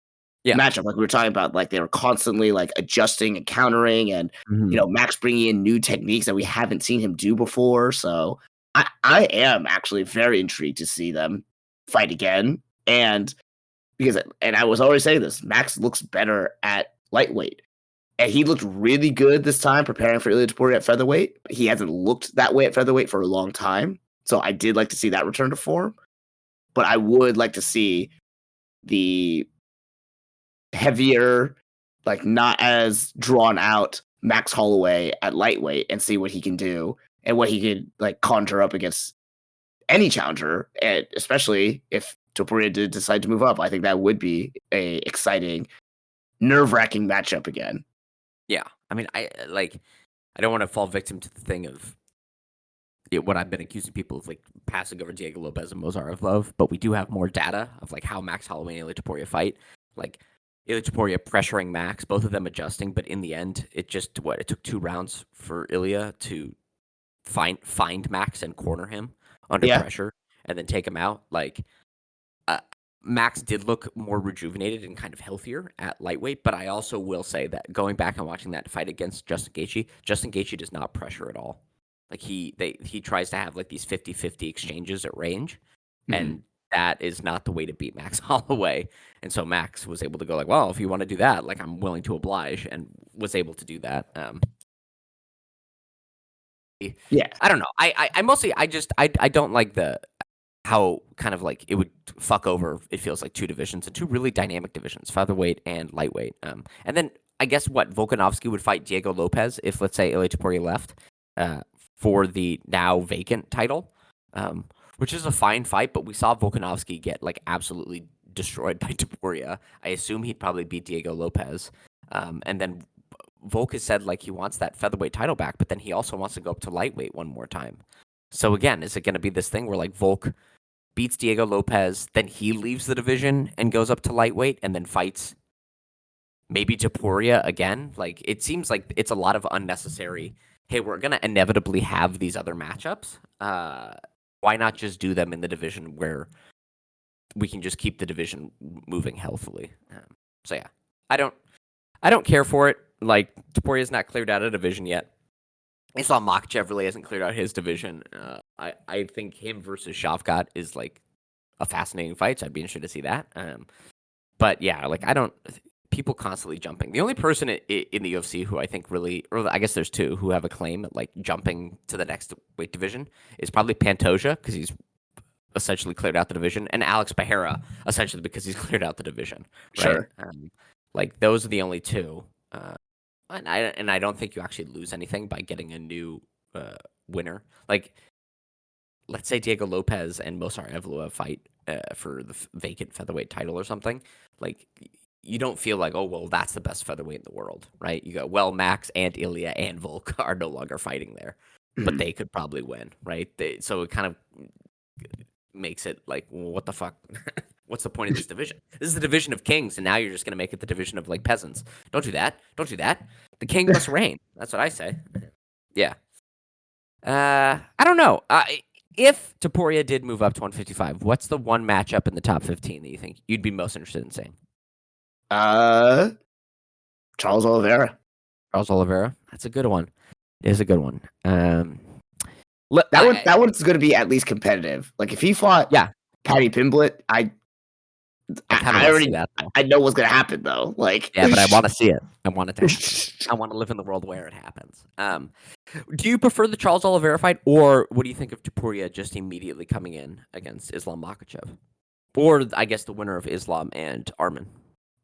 matchup. Like we were talking about, like they were constantly like adjusting and countering, and Max bringing in new techniques that we haven't seen him do before. So I am actually very intrigued to see them fight again, and I was already saying this, Max looks better at lightweight. And he looked really good this time preparing for Ilia Topuria at featherweight. He hasn't looked that way at featherweight for a long time. So I did like to see that return to form. But I would like to see the heavier, like not as drawn out Max Holloway at lightweight and see what he can do and what he could like conjure up against any challenger, and especially if Topuria did decide to move up. I think that would be a exciting, nerve-wracking matchup again. Yeah, I mean, I don't want to fall victim to the thing of what I've been accusing people of, like passing over Diego Lopez and Mozarov, but we do have more data of like how Max Holloway and Ilia Topuria fight. Like Ilia Topuria pressuring Max, both of them adjusting, but in the end, it took 2 rounds for Ilia to find Max and corner him under pressure and then take him out. Like Max did look more rejuvenated and kind of healthier at lightweight, but I also will say that going back and watching that fight against Justin Gaethje does not pressure at all. Like he tries to have like these 50-50 exchanges at range, and that is not the way to beat Max Holloway. And so Max was able to go like, well, if you want to do that, like I'm willing to oblige, and was able to do that. Yeah, I don't know. I mostly I don't like how kind of like it would fuck over, it feels like, 2 divisions and 2 really dynamic divisions, featherweight and lightweight. And then I guess Volkanovski would fight Diego Lopez if, let's say, Ilia Topuria left for the now vacant title, which is a fine fight, but we saw Volkanovski get like absolutely destroyed by Topuria. I assume he'd probably beat Diego Lopez. And then Volk has said like he wants that featherweight title back, but then he also wants to go up to lightweight one more time. So again, is it going to be this thing where like Volk beats Diego Lopez, then he leaves the division and goes up to lightweight and then fights maybe Topuria again? Like it seems like it's a lot of unnecessary, hey, we're going to inevitably have these other matchups. Why not just do them in the division where we can just keep the division moving healthily. So yeah, I don't care for it. Like Topuria's not cleared out of division yet. Islam Makhachev really hasn't cleared out his division. I think him versus Shavkat is like a fascinating fight. So I'd be interested to see that. But yeah, like I don't. People constantly jumping. The only person in the UFC who I think really, or I guess there's two who have a claim at like jumping to the next weight division is probably Pantoja because he's essentially cleared out the division, and Alex Pereira essentially because he's cleared out the division. Right? Sure. Like those are the only two. And I don't think you actually lose anything by getting a new winner. Like, let's say Diego Lopez and Mosar Evloev fight for the vacant featherweight title or something. Like, you don't feel like, oh, well, that's the best featherweight in the world, right? You go, well, Max and Ilya and Volk are no longer fighting there, but they could probably win, right? So it kind of makes it like, well, what the fuck? What's the point of this division? This is the division of kings, and now you're just going to make it the division of like peasants. Don't do that. Don't do that. The king must reign. That's what I say. Yeah. I don't know. If Topuria did move up to 155, what's the one matchup in the top 15 that you think you'd be most interested in seeing? Charles Oliveira. Charles Oliveira. That's a good one. It is a good one. That one's going to be at least competitive. Like if he fought, Paddy Pimblett, I already that, I know what's going to happen though. Like yeah, but I want to see it. I want it to happen. I want to live in the world where it happens. Do you prefer the Charles Oliveira fight, or what do you think of Topuria just immediately coming in against Islam Makhachev, or I guess the winner of Islam and Arman?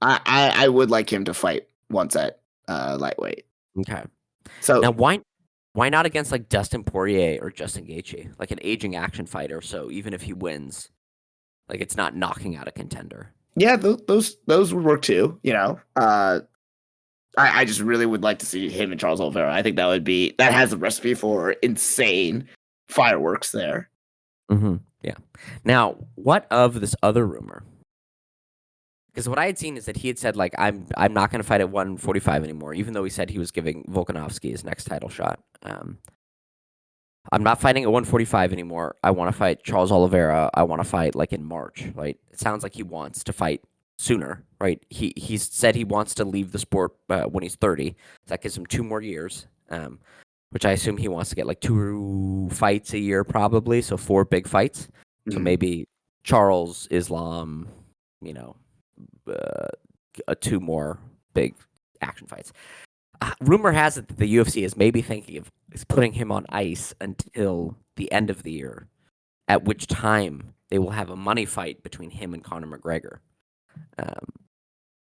I would like him to fight once at lightweight. Okay. So now why not against like Dustin Poirier or Justin Gaethje, like an aging action fighter? So even if he wins, like it's not knocking out a contender. Yeah, those would work too. You know, I just really would like to see him and Charles Oliveira. I think that has a recipe for insane fireworks there. Mm-hmm. Yeah. Now, what of this other rumor? Because what I had seen is that he had said like I'm not going to fight at 145 anymore, even though he said he was giving Volkanovski his next title shot. I'm not fighting at 145 anymore. I want to fight Charles Oliveira. I want to fight like in March, right? It sounds like he wants to fight sooner, right? He's said he wants to leave the sport when he's 30. So that gives him 2 more years, which I assume he wants to get like 2 fights a year probably, so 4 big fights. So maybe Charles, Islam, 2 more big action fights. Rumor has it that the UFC is maybe thinking of putting him on ice until the end of the year, at which time they will have a money fight between him and Conor McGregor,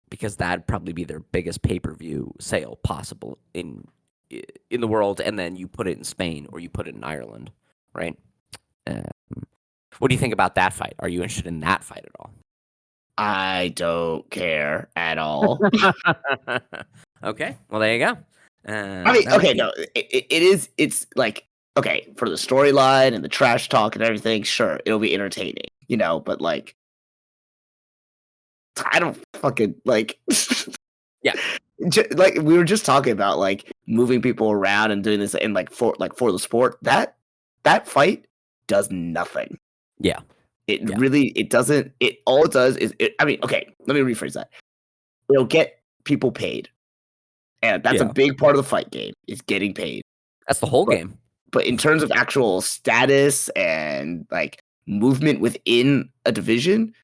because that'd probably be their biggest pay-per-view sale possible in the world, and then you put it in Spain or you put it in Ireland, right? What do you think about that fight? Are you interested in that fight at all? I don't care at all. Okay, well there you go. I mean, okay, no, it's like, okay, for the storyline and the trash talk and everything, sure, it'll be entertaining, but like, I don't fucking like, yeah, like we were just talking about like moving people around and doing this and like for the sport, that fight does nothing. Yeah. It doesn't, all it does is, I mean, okay, let me rephrase that. It'll get people paid. And that's a big part of the fight game, is getting paid. That's the whole game. But in terms of actual status and like movement within a division,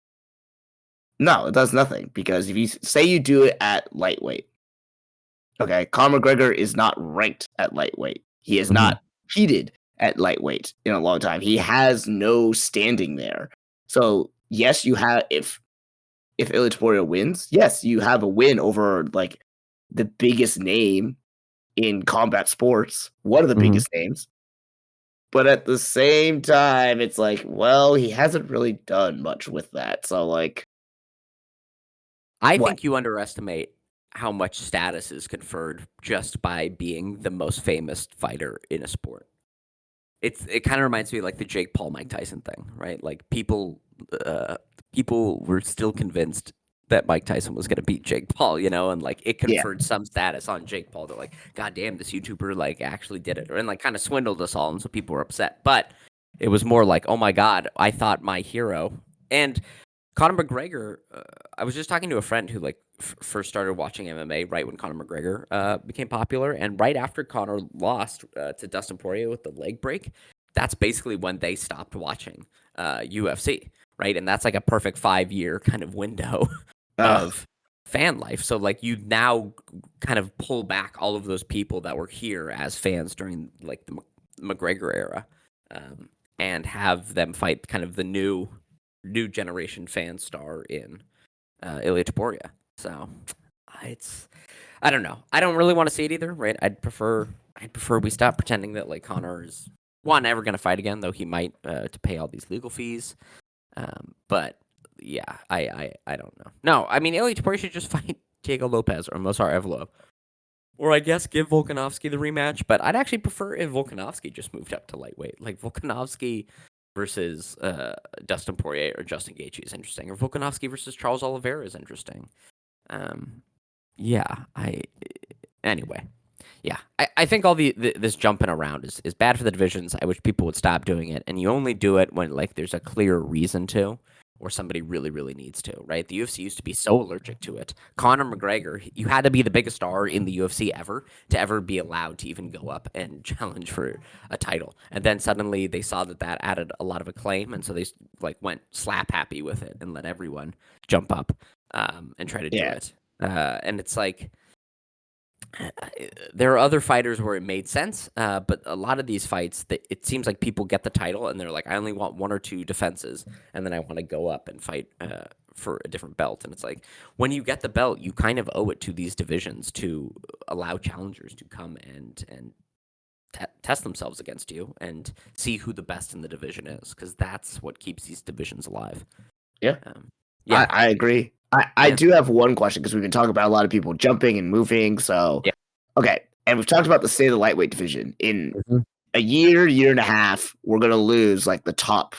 no, it does nothing. Because if you say you do it at lightweight, okay, Conor McGregor is not ranked at lightweight. He is not heated at lightweight in a long time. He has no standing there. So yes, you have, if Ilia Topuria wins, yes, you have a win over like the biggest name in combat sports, one of the biggest names. But at the same time, it's like, well, he hasn't really done much with that. So like, I think you underestimate how much status is conferred just by being the most famous fighter in a sport. It kind of reminds me of like the Jake Paul Mike Tyson thing, right? Like people were still convinced that Mike Tyson was going to beat Jake Paul, and like it conferred some status on Jake Paul. They're like, God damn, this YouTuber like actually did it, and like kind of swindled us all, and so people were upset. But it was more like, oh my God, I thought my hero, and Conor McGregor, I was just talking to a friend who like first started watching MMA right when Conor McGregor became popular, and right after Conor lost to Dustin Poirier with the leg break, that's basically when they stopped watching UFC, right? And that's like a perfect 5 year kind of window Ugh. of fan life. So like you now kind of pull back all of those people that were here as fans during like the McGregor era, um, and have them fight kind of the new generation fan star in Ilia Topuria. So it's I don't know. I don't really want to see it either, right? I'd prefer we stop pretending that like Connor is one ever going to fight again, though he might to pay all these legal fees. But yeah, I don't know. No, I mean Ilia Topuria should just fight Diego Lopez or Mozart Evlo. Or I guess give Volkanovski the rematch, but I'd actually prefer if Volkanovski just moved up to lightweight. Like Volkanovski versus Dustin Poirier or Justin Gaethje is interesting, or Volkanovski versus Charles Oliveira is interesting. Um, yeah, anyway, yeah, I think all this jumping around is bad for the divisions. I wish people would stop doing it, and you only do it when like there's a clear reason to, or somebody really really needs to. Right? The UFC used to be so allergic to it. Conor McGregor, you had to be the biggest star in the UFC ever to ever be allowed to even go up and challenge for a title, and then suddenly they saw that added a lot of acclaim, and so they like went slap happy with it and let everyone jump up and try to do Yeah. it. And it's like there are other fighters where it made sense, but a lot of these fights, it seems like people get the title and they're like, I only want one or two defenses, and then I want to go up and fight for a different belt. And it's like, when you get the belt, you kind of owe it to these divisions to allow challengers to come and test themselves against you and see who the best in the division is, because that's what keeps these divisions alive. Yeah. Um, I, yeah, I agree. I yeah, do have one question because we've been talking about a lot of people jumping and moving. So, yeah. okay. And we've talked about the state of the lightweight division. In Mhm. a year and a half, we're going to lose like the top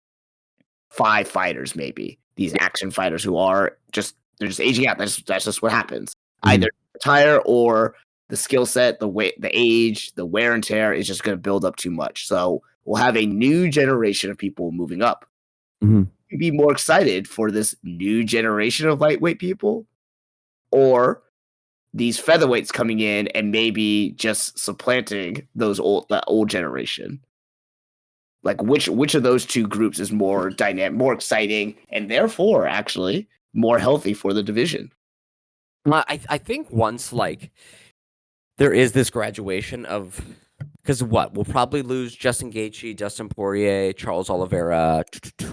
5 fighters, maybe these Yeah. action fighters who are just, they're just aging out. That's just what happens. Mhm. Either retire or the skill set, the weight, the age, the wear and tear is just going to build up too much. So we'll have a new generation of people moving up. Mhm. Be more excited for this new generation of lightweight people or these featherweights coming in and maybe just supplanting that old generation. Like which of those two groups is more dynamic, more exciting, and therefore actually more healthy for the division? Well, I think once like there is this graduation of, because what we'll probably lose Justin Gaethje, Dustin Poirier, Charles Oliveira,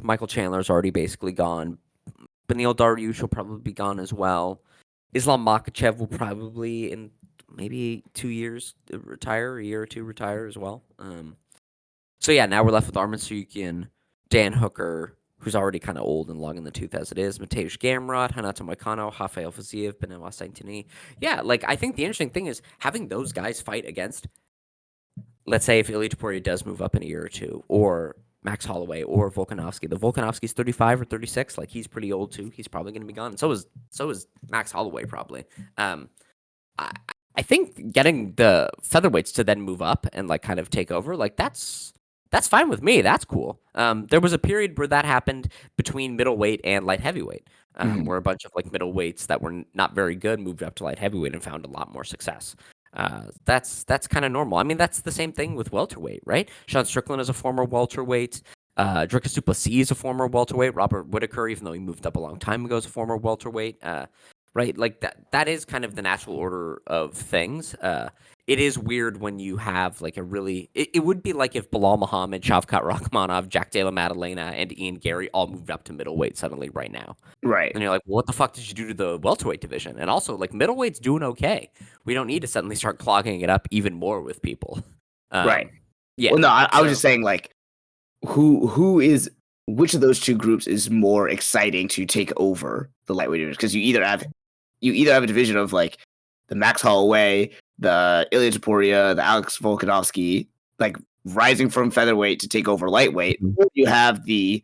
Michael Chandler's already basically gone. Beneil Dariush will probably be gone as well. Islam Makhachev will probably in maybe 2 years retire, a year or two retire as well. So yeah, now we're left with Arman Tsarukyan, Dan Hooker, who's already kind of old and long in the tooth as it is, Mateusz Gamrot, Hanato Moicano, Rafael Fiziev, Benoit Saint-Denis. Yeah, like I think the interesting thing is having those guys fight against, let's say if Ilia Topuria does move up in a year or two, or Max Holloway or Volkanovski. The Volkanovski's 35 or 36, like he's pretty old too. He's probably going to be gone. And so is Max Holloway probably. Um, I, I think getting the featherweights to then move up and like kind of take over, like that's fine with me. That's cool. There was a period where that happened between middleweight and light heavyweight, Mhm. where a bunch of like middleweights that were not very good moved up to light heavyweight and found a lot more success. That's kind of normal. I mean, that's the same thing with welterweight, right? Sean Strickland is a former welterweight. Dricus du Plessis is a former welterweight. Robert Whitaker, even though he moved up a long time ago, is a former welterweight. Right, like that is kind of the natural order of things. It is weird when you have like a really it would be like if Bilal Muhammad, Shavkat Rakhmonov, Jack Della Maddalena, and Ian Gary all moved up to middleweight suddenly right now. Right. And you're like, well, what the fuck did you do to the welterweight division? And also, like, middleweight's doing okay. We don't need to suddenly start clogging it up even more with people. Right. Yeah. Well, no, I was So just saying like who is which of those two groups is more exciting to take over the lightweight division? Because you either have a division of like the Max Holloway, the Ilia Topuria, the Alex Volkanovski, like rising from featherweight to take over lightweight, Mhm. or you have the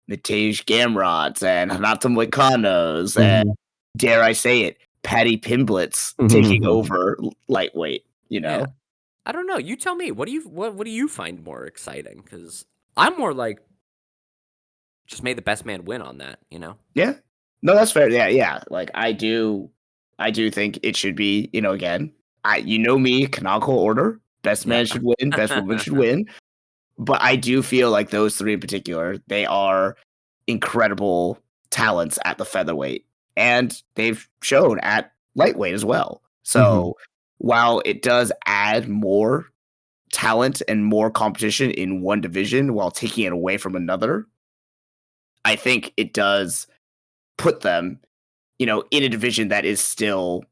Mateusz Gamrots and Hanato Moicanos and Mhm. dare I say it, Patty Pimblets taking Mhm. over lightweight. You Yeah. know, I don't know. You tell me. What do you find more exciting? Because I'm more like just made the best man win on that, you know? Yeah. No, that's fair. Yeah, yeah. Like I do think it should be, again, you know me, canonical order. Best Yeah. man should win, best woman should win. But I do feel like those three in particular, they are incredible talents at the featherweight. And they've shown at lightweight as well. Mhm. So while it does add more talent and more competition in one division while taking it away from another, I think it does put them, in a division that is still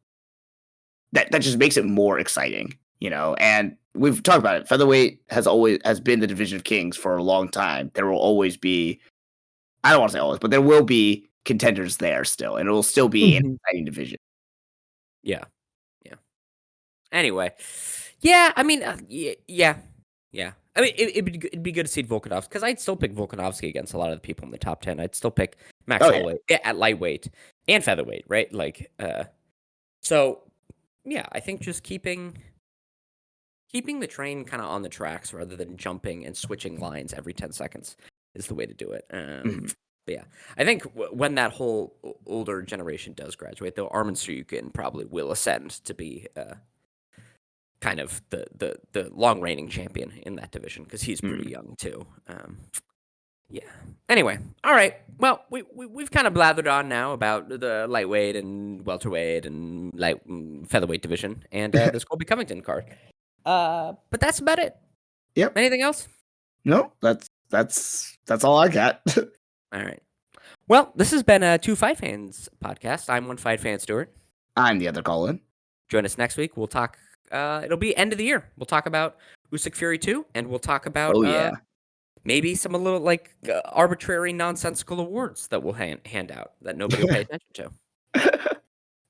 that just makes it more exciting. And we've talked about it. Featherweight has been the division of kings for a long time. There will always be, I don't want to say always, but there will be contenders there still, and it will still be an Mhm. exciting division. Yeah. Yeah. Anyway, yeah, I mean, yeah, yeah. I mean, it'd be good to see Volkanovski because I'd still pick Volkanovski against a lot of the people in the top 10. I'd still pick Max Oh yeah. Holloway at lightweight and featherweight, right? Like, so yeah, I think just keeping the train kind of on the tracks rather than jumping and switching lines every 10 seconds is the way to do it. Mhm. But yeah, I think when that whole older generation does graduate, though, Armin Suyukin probably will ascend to be kind of the long reigning champion in that division because he's pretty Mhm. young too. Yeah. Anyway, all right. Well, we've kind of blathered on now about the lightweight and welterweight and featherweight division and this Colby Covington card. But that's about it. Yep. Anything else? No, that's all I got. All right. Well, this has been a Two Fight Fans podcast. I'm one fight fan, Stuart. I'm the other Colin. Join us next week. We'll talk. It'll be end of the year. We'll talk about Usyk Fury 2, and we'll talk about Oh yeah. maybe some a little arbitrary, nonsensical awards that we'll hand out that nobody will pay attention to.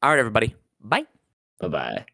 All right, everybody. Bye. Bye bye.